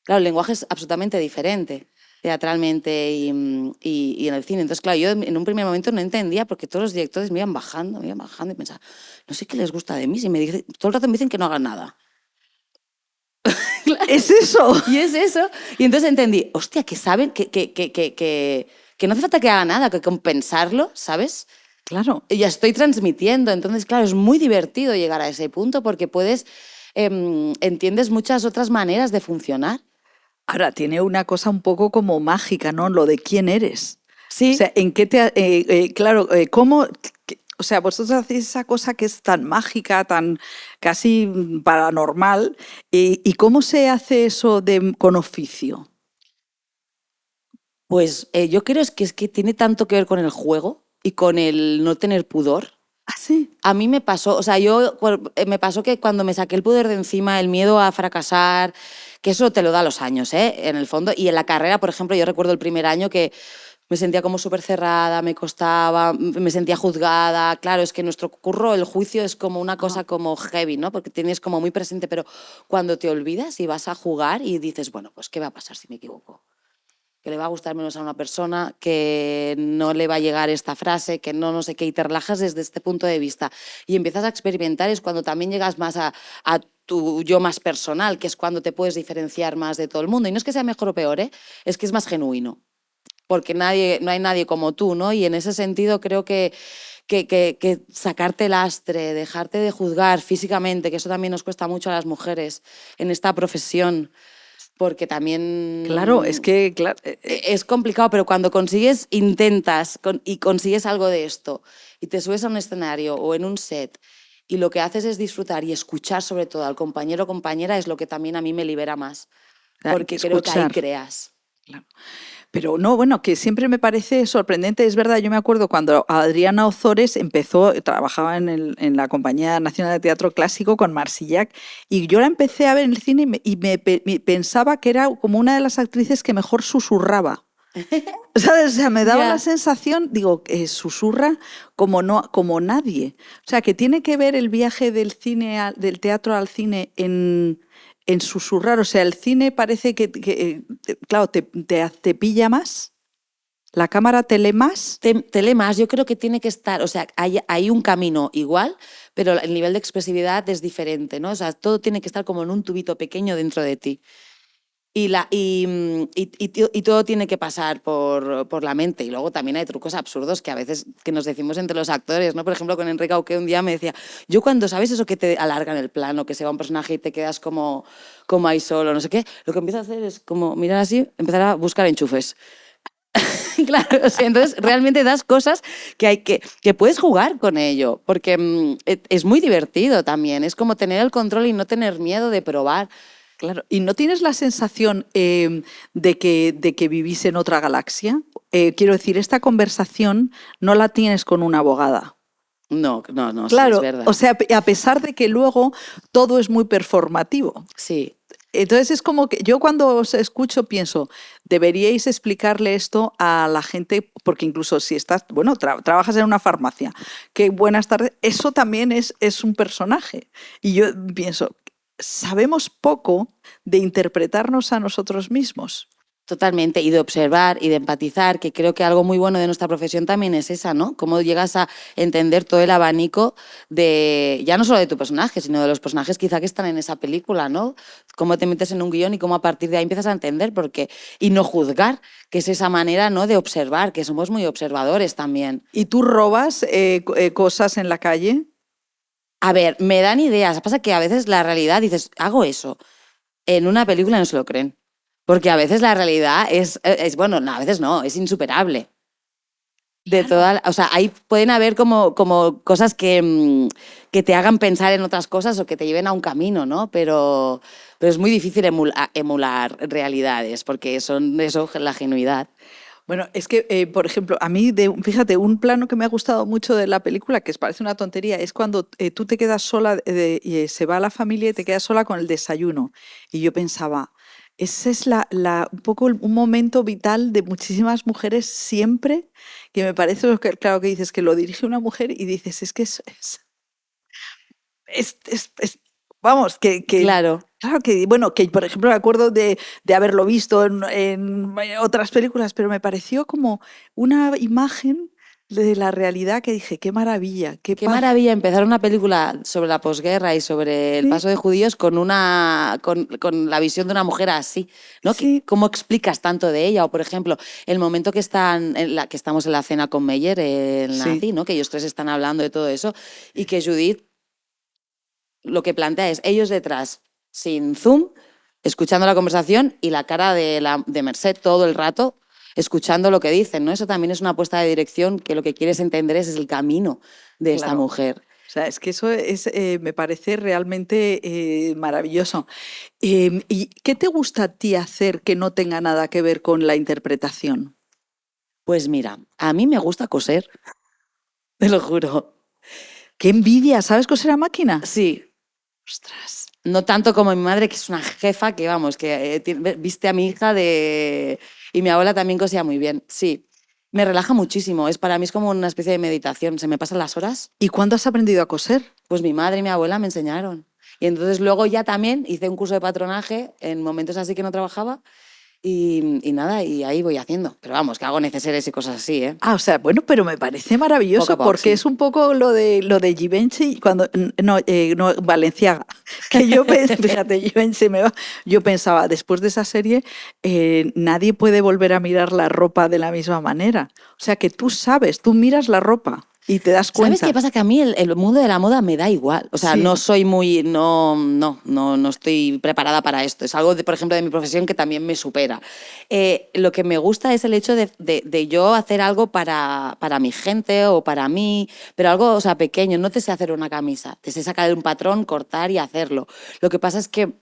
claro, el lenguaje es absolutamente diferente teatralmente y en el cine. Entonces, claro, yo en un primer momento no entendía porque todos los directores me iban bajando y pensaba, no sé qué les gusta de mí, todo el rato me dicen que no hagan nada. Claro. ¿Es eso? Y es eso. Y entonces entendí, hostia, que saben que no hace falta que haga nada, que compensarlo, ¿sabes? Claro. Y ya estoy transmitiendo. Entonces, claro, es muy divertido llegar a ese punto porque entiendes muchas otras maneras de funcionar. Ahora, tiene una cosa un poco como mágica, ¿no? Lo de quién eres. Sí. O sea, ¿en qué cómo... O sea, vosotros hacéis esa cosa que es tan mágica, tan casi paranormal. ¿Y cómo se hace eso con oficio? Pues yo creo es que tiene tanto que ver con el juego y con el no tener pudor. ¿Ah, sí? A mí me pasó, me pasó que cuando me saqué el pudor de encima, el miedo a fracasar, que eso te lo da los años, en el fondo. Y en la carrera, por ejemplo, yo recuerdo el primer año que me sentía como súper cerrada, me costaba, me sentía juzgada. Claro, es que nuestro curro, el juicio es como una cosa como heavy, ¿no? Porque tienes como muy presente, pero cuando te olvidas y vas a jugar y dices, bueno, pues ¿qué va a pasar si me equivoco? Que le va a gustar menos a una persona, que no le va a llegar esta frase, que no sé qué, y te relajas desde este punto de vista. Y empiezas a experimentar, es cuando también llegas más a tu yo más personal, que es cuando te puedes diferenciar más de todo el mundo. Y no es que sea mejor o peor, es que es más genuino. Porque no hay nadie como tú, ¿no? Y en ese sentido creo que sacarte el lastre, dejarte de juzgar físicamente, que eso también nos cuesta mucho a las mujeres en esta profesión, porque también... Claro, es que... Es complicado, pero cuando intentas y consigues algo de esto y te subes a un escenario o en un set y lo que haces es disfrutar y escuchar sobre todo al compañero o compañera es lo que también a mí me libera más, porque creo que ahí creas. Claro. Pero no, bueno, que siempre me parece sorprendente, es verdad, yo me acuerdo cuando Adriana Ozores trabajaba en la Compañía Nacional de Teatro Clásico con Marsillac, y yo la empecé a ver en el cine y pensaba que era como una de las actrices que mejor susurraba. ¿Sabes? O sea, me daba la sensación, digo, que susurra como nadie. O sea, que tiene que ver el viaje del teatro al cine en susurrar. O sea, el cine parece que claro, te pilla más. ¿La cámara te lee más? Te lee más. Yo creo que tiene que estar, o sea, hay un camino igual, pero el nivel de expresividad es diferente, ¿no? O sea, todo tiene que estar como en un tubito pequeño dentro de ti. Y todo tiene que pasar por la mente. Y luego también hay trucos absurdos que a veces que nos decimos entre los actores, ¿no? Por ejemplo, con Enrique Auqué un día me decía, yo cuando sabes eso que te alargan el plano, que se va un personaje y te quedas como ahí solo, no sé qué, lo que empiezo a hacer es como mirar así, empezar a buscar enchufes. Claro, o sea, entonces realmente das cosas que puedes jugar con ello, porque es muy divertido también. Es como tener el control y no tener miedo de probar. Claro. ¿Y no tienes la sensación de que vivís en otra galaxia? Quiero decir, esta conversación no la tienes con una abogada. No, Claro, sí, es verdad. O sea, a pesar de que luego todo es muy performativo. Sí. Entonces es como que yo cuando os escucho pienso, deberíais explicarle esto a la gente, porque incluso si estás, bueno, trabajas en una farmacia, que buenas tardes, eso también es un personaje. Y yo pienso, sabemos poco de interpretarnos a nosotros mismos. Totalmente, y de observar y de empatizar, que creo que algo muy bueno de nuestra profesión también es esa, ¿no? Cómo llegas a entender todo el abanico de, ya no solo de tu personaje, sino de los personajes quizá que están en esa película, ¿no? Cómo te metes en un guión y cómo a partir de ahí empiezas a entender y no juzgar, que es esa manera, ¿no?, de observar, que somos muy observadores también. ¿Y tú robas cosas en la calle? A ver, me dan ideas, pasa que a veces la realidad, dices, hago eso, en una película no se lo creen. Porque a veces la realidad es bueno, no, a veces no, es insuperable. O sea, ahí pueden haber como cosas que te hagan pensar en otras cosas o que te lleven a un camino, ¿no? Pero es muy difícil emular realidades porque son eso, la genuidad. Bueno, es que, por ejemplo, a mí, fíjate, un plano que me ha gustado mucho de la película, que parece una tontería, es cuando tú te quedas sola y se va la familia y te quedas sola con el desayuno. Y yo pensaba, ese es un poco un momento vital de muchísimas mujeres siempre, que me parece, claro que dices que lo dirige una mujer y dices, es que vamos, que claro. Claro que, bueno, que por ejemplo me acuerdo de haberlo visto en otras películas, pero me pareció como una imagen de la realidad que dije, qué maravilla. Qué maravilla empezar una película sobre la posguerra y sobre el paso de judíos con la visión de una mujer así, ¿no? Sí. ¿Cómo explicas tanto de ella? O, por ejemplo, el momento que estamos en la cena con Meyer, el nazi, ¿no? Que ellos tres están hablando de todo eso y que Judith lo que plantea es ellos detrás, sin zoom, escuchando la conversación y la cara de Merced todo el rato escuchando lo que dicen, ¿no? Eso también es una apuesta de dirección que lo que quieres entender es el camino de esta mujer. O sea, es que eso me parece realmente maravilloso. ¿Y qué te gusta a ti hacer que no tenga nada que ver con la interpretación? Pues mira, a mí me gusta coser, te lo juro. ¡Qué envidia! ¿Sabes coser a máquina? Sí. ¡Ostras! No tanto como mi madre, que es una jefa que, vamos, que viste a mi hija y mi abuela también cosía muy bien. Sí, me relaja muchísimo. Para mí es como una especie de meditación. Se me pasan las horas. ¿Y cuándo has aprendido a coser? Pues mi madre y mi abuela me enseñaron. Y entonces luego ya también hice un curso de patronaje en momentos así que no trabajaba. Y nada, y ahí voy haciendo. Pero vamos, que hago neceseres y cosas así, ¿eh? Ah, o sea, bueno, pero me parece maravilloso Poco, porque sí. es un poco lo de Givenchy, cuando no, Balenciaga. Que yo fíjate, yo pensaba, después de esa serie, nadie puede volver a mirar la ropa de la misma manera. O sea, que tú sabes, tú miras la ropa. y te das cuenta. ¿Sabes qué pasa? Que a mí el mundo de la moda me da igual. O sea, Sí. no soy muy... No estoy preparada para esto. Es algo, por ejemplo, de mi profesión que también me supera. Lo que me gusta es el hecho de yo hacer algo para mi gente o para mí, pero algo, o sea, pequeño. No te sé hacer una camisa. Te sé sacar un patrón, cortar y hacerlo. Lo que pasa es que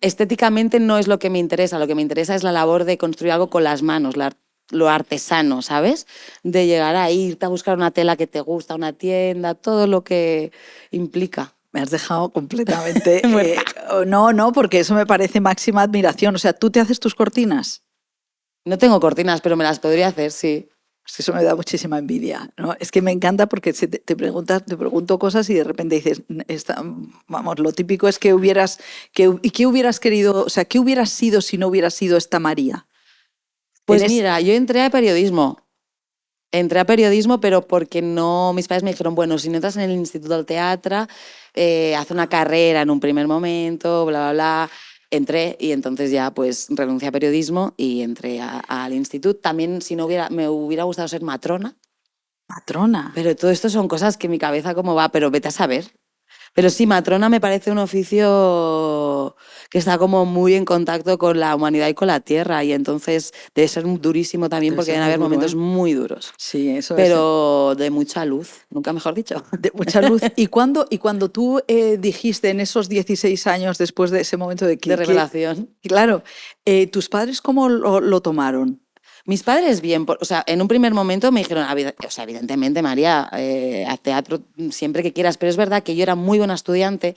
estéticamente no es lo que me interesa. Lo que me interesa es la labor de construir algo con las manos, lo artesano, ¿sabes? De llegar a irte a buscar una tela que te gusta, una tienda, todo lo que implica. Me has dejado completamente... Muerta. No, porque eso me parece máxima admiración. O sea, ¿tú te haces tus cortinas? No tengo cortinas, pero me las podría hacer, sí. Es que eso me da muchísima envidia, ¿no? Es que me encanta porque te pregunto cosas y de repente dices, vamos, lo típico es ¿y qué hubieras querido, o sea, qué hubieras sido si no hubieras sido esta María? Pues Eres- mira, yo entré a periodismo. Pero porque no, mis padres me dijeron, bueno, si no entras en el Instituto del Teatro, haz una carrera en un primer momento, bla, bla, bla. Entré y entonces ya pues renuncié a periodismo y entré al instituto. También me hubiera gustado ser matrona, Matrona. pero todo esto son cosas que mi cabeza cómo va, pero vete a saber. Pero sí, matrona me parece un oficio que está como muy en contacto con la humanidad y con la tierra y entonces debe ser durísimo también Debe porque ser deben muy haber duro, momentos ¿eh? muy duros. Sí, eso Pero de mucha luz, nunca mejor dicho. de mucha luz. ¿Y cuando tú dijiste en esos 16 años después de ese momento de que... De revelación. Claro, ¿tus padres cómo lo tomaron? Mis padres bien, o sea, en un primer momento me dijeron, o sea, evidentemente, María, haz teatro siempre que quieras, pero es verdad que yo era muy buena estudiante,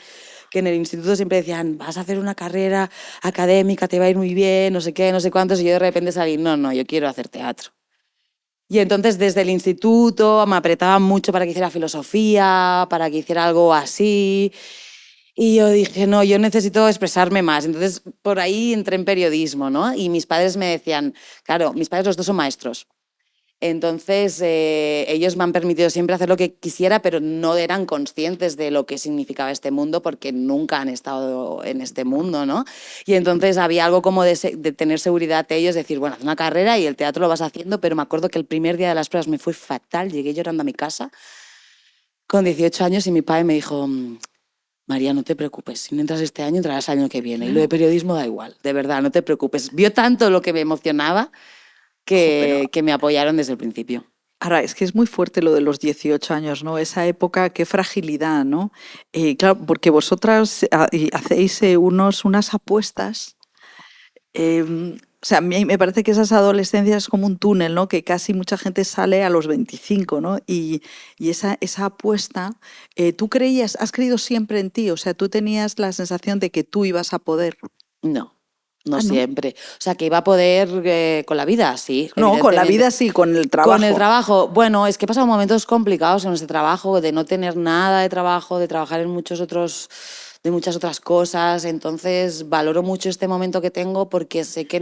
que en el instituto siempre decían, vas a hacer una carrera académica, te va a ir muy bien, no sé qué, no sé cuántos, y yo de repente salí, no, yo quiero hacer teatro. Y entonces desde el instituto me apretaban mucho para que hiciera filosofía, para que hiciera algo así. Y yo dije, no, yo necesito expresarme más. Entonces, por ahí entré en periodismo, ¿no? Y mis padres me decían, claro, mis padres los dos son maestros. Entonces, ellos me han permitido siempre hacer lo que quisiera, pero no eran conscientes de lo que significaba este mundo porque nunca han estado en este mundo, ¿no? Y entonces había algo como de tener seguridad de ellos, decir, bueno, haz una carrera y el teatro lo vas haciendo, pero me acuerdo que el primer día de las pruebas me fue fatal, llegué llorando a mi casa con 18 años y mi padre me dijo, María, no te preocupes, si no entras este año, entrarás el año que viene. Y lo de periodismo da igual, de verdad, no te preocupes. Vio tanto lo que me emocionaba que me apoyaron desde el principio. Ahora, es que es muy fuerte lo de los 18 años, ¿no? Esa época, qué fragilidad, ¿no? Claro, porque vosotras hacéis unas apuestas. O sea, a mí me parece que esas adolescencias es como un túnel, ¿no? Que casi mucha gente sale a los 25, ¿no? Y esa apuesta, ¿tú has creído siempre en ti? O sea, ¿tú tenías la sensación de que tú ibas a poder? No ¿no? siempre. O sea, que iba a poder con la vida, sí. No, con la evidentemente. vida sí, con el trabajo. Con el trabajo, bueno, es que he pasado momentos complicados en ese trabajo, de no tener nada de trabajo, de trabajar en muchas otras cosas, entonces valoro mucho este momento que tengo porque sé que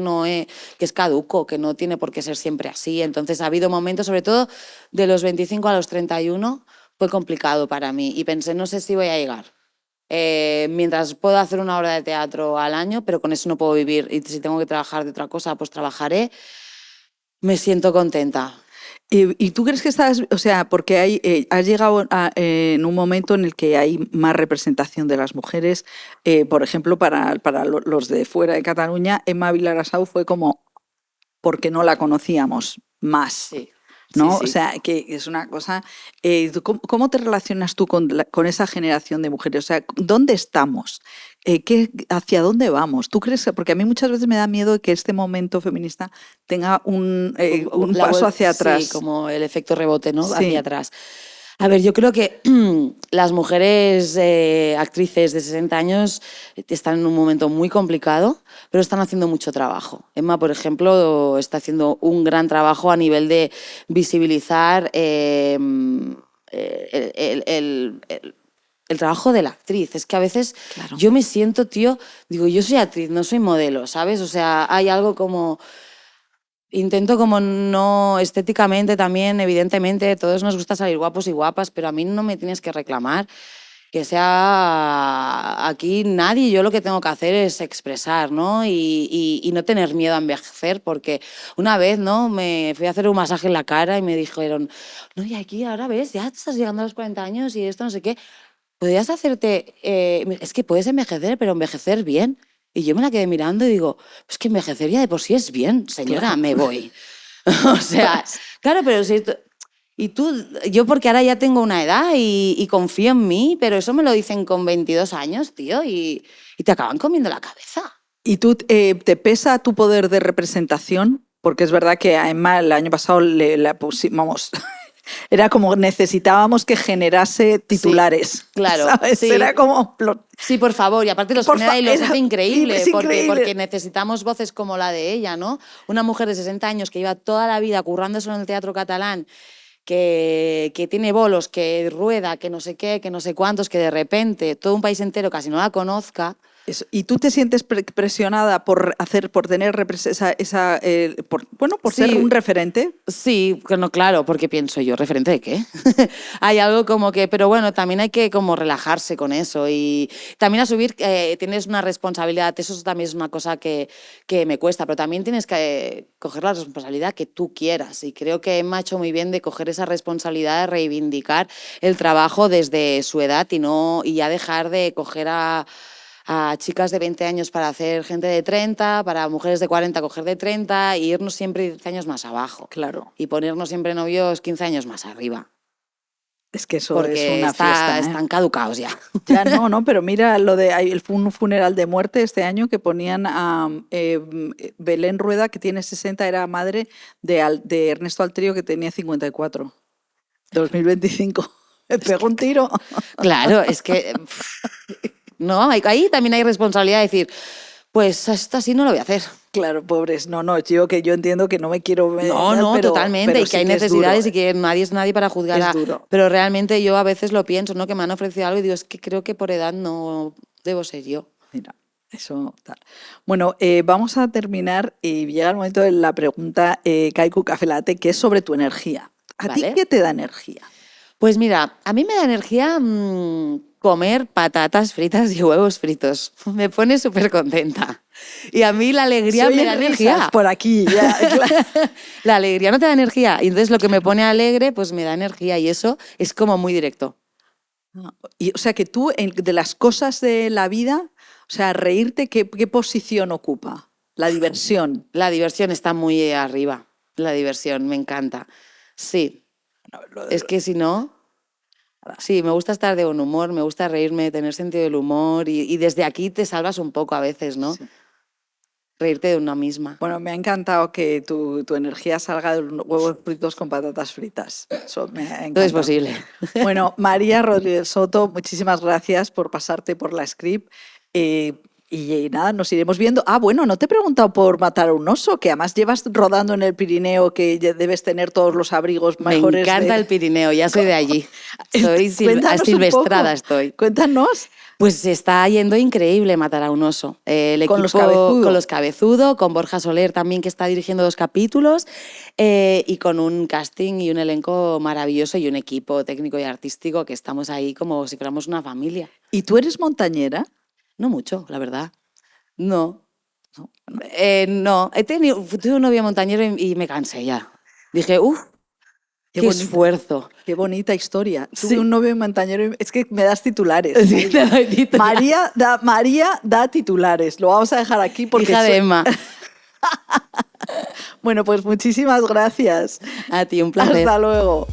que es caduco, que no tiene por qué ser siempre así. Entonces ha habido momentos, sobre todo de los 25 a los 31, fue complicado para mí y pensé, no sé si voy a llegar. Mientras puedo hacer una obra de teatro al año, pero con eso no puedo vivir y si tengo que trabajar de otra cosa, pues trabajaré. Me siento contenta. ¿Y tú crees que estás, o sea, porque has llegado en un momento en el que hay más representación de las mujeres, por ejemplo, para los de fuera de Cataluña, Emma Vilarasau fue como porque no la conocíamos más, Sí. ¿no? Sí. O sea, que es una cosa... ¿Cómo te relacionas tú con esa generación de mujeres? O sea, ¿dónde estamos? ¿Hacia dónde vamos? ¿Tú crees? Porque a mí muchas veces me da miedo que este momento feminista tenga un paso hacia atrás. Sí, como el efecto rebote, ¿no? Sí. Hacia atrás. A ver, yo creo que las mujeres actrices de 60 años están en un momento muy complicado, pero están haciendo mucho trabajo. Emma, por ejemplo, está haciendo un gran trabajo a nivel de visibilizar el trabajo de la actriz. Es que a veces yo me siento, tío, digo, yo soy actriz, no soy modelo, ¿sabes? O sea, hay algo como... Intento como no estéticamente también, evidentemente, todos nos gusta salir guapos y guapas, pero a mí no me tienes que reclamar que sea aquí nadie. Yo lo que tengo que hacer es expresar, ¿no? Y no tener miedo a envejecer, porque una vez, ¿no? Me fui a hacer un masaje en la cara y me dijeron, no, y aquí ahora ves, ya estás llegando a los 40 años y esto no sé qué. Podrías hacerte, es que puedes envejecer, pero envejecer bien. Y yo me la quedé mirando y digo, pues que envejecer ya de por sí es bien, señora, Claro. me voy. O sea, claro, pero si... Y tú, yo porque ahora ya tengo una edad y confío en mí, pero eso me lo dicen con 22 años, tío, y te acaban comiendo la cabeza. ¿Y tú te pesa tu poder de representación? Porque es verdad que a Emma el año pasado la pusimos... Era como necesitábamos que generase titulares. Sí, claro, ¿sabes? sí. Era como... Sí, por favor, y aparte los Por genera y los hace increíble, es porque increíble. necesitamos voces como la de ella, ¿no? Una mujer de 60 años que lleva toda la vida currándose en el teatro catalán, que tiene bolos, que rueda, que no sé qué, que no sé cuántos, que de repente todo un país entero casi no la conozca. Eso. ¿Y tú te sientes presionada por tener por Sí. ser un referente? Sí, no, claro, porque pienso yo, ¿referente de qué? Hay algo como que, pero bueno, también hay que como relajarse con eso y también asumir que tienes una responsabilidad, eso también es una cosa que me cuesta, pero también tienes que coger la responsabilidad que tú quieras y creo que Emma ha hecho muy bien de coger esa responsabilidad de reivindicar el trabajo desde su edad y ya dejar de coger a chicas de 20 años para hacer gente de 30, para mujeres de 40 coger de 30 y irnos siempre 10 años más abajo. Claro. Y ponernos siempre novios 15 años más arriba. Es que eso Porque es una fiesta, ¿eh? están caducados ya. Ya no, pero mira lo de un funeral de muerte este año que ponían a Belén Rueda, que tiene 60, era madre de Ernesto Altrio, que tenía 54. 2025. Me pegó un tiro. Claro, es que... No, ahí también hay responsabilidad de decir, pues esto así no lo voy a hacer. Claro, pobres. No, yo entiendo que no me quiero... No, pero, totalmente, pero y sí que hay necesidades es duro, y que nadie es nadie para juzgar. Es duro. Pero realmente yo a veces lo pienso, ¿no? Que me han ofrecido algo y digo, es que creo que por edad no debo ser yo. Mira, eso tal. Bueno, vamos a terminar y llega el momento de la pregunta Kaiku Café Latte, que es sobre tu energía. ¿A ti Vale. qué te da energía? Pues mira, a mí me da energía comer patatas fritas y huevos fritos. Me pone súper contenta. Y a mí la alegría Se me oyen da risas energía. por aquí. Ya, claro. La alegría no te da energía. Y entonces lo que me pone alegre, pues me da energía. Y eso es como muy directo. Y, o sea, que tú, de las cosas de la vida, o sea, reírte, ¿qué posición ocupa? La diversión. La diversión está muy arriba. La diversión, me encanta. Sí. Es que si no... Sí, me gusta estar de buen humor, me gusta reírme, tener sentido del humor y desde aquí te salvas un poco a veces, ¿no? Sí. Reírte de una misma. Bueno, me ha encantado que tu energía salga de los huevos fritos con patatas fritas. Eso me ha encantado. Todo es posible. Bueno, María Rodríguez Soto, muchísimas gracias por pasarte por la script. Y nada, nos iremos viendo. Ah, bueno, no te he preguntado por matar a un oso, que además llevas rodando en el Pirineo, que ya debes tener todos los abrigos mejores. Me encanta el Pirineo, ya soy de allí. Soy Cuéntanos un silvestrada poco. estoy. Cuéntanos. Pues se está yendo increíble matar a un oso. El Con los equipo- Cabezudo. Con los Cabezudo, con Borja Soler también, que está dirigiendo 2 capítulos, y con un casting y un elenco maravilloso y un equipo técnico y artístico que estamos ahí como si fuéramos una familia. ¿Y tú eres montañera? No mucho, la verdad. No. No. Tuve un novio montañero y me cansé ya. Dije, qué bonito. esfuerzo. Qué bonita historia. Sí. Tuve un novio montañero y es que me das titulares. Sí, te doy titular. María da titulares. Lo vamos a dejar aquí porque... Hija de Emma. Bueno, pues muchísimas gracias. A ti, un placer. Hasta luego.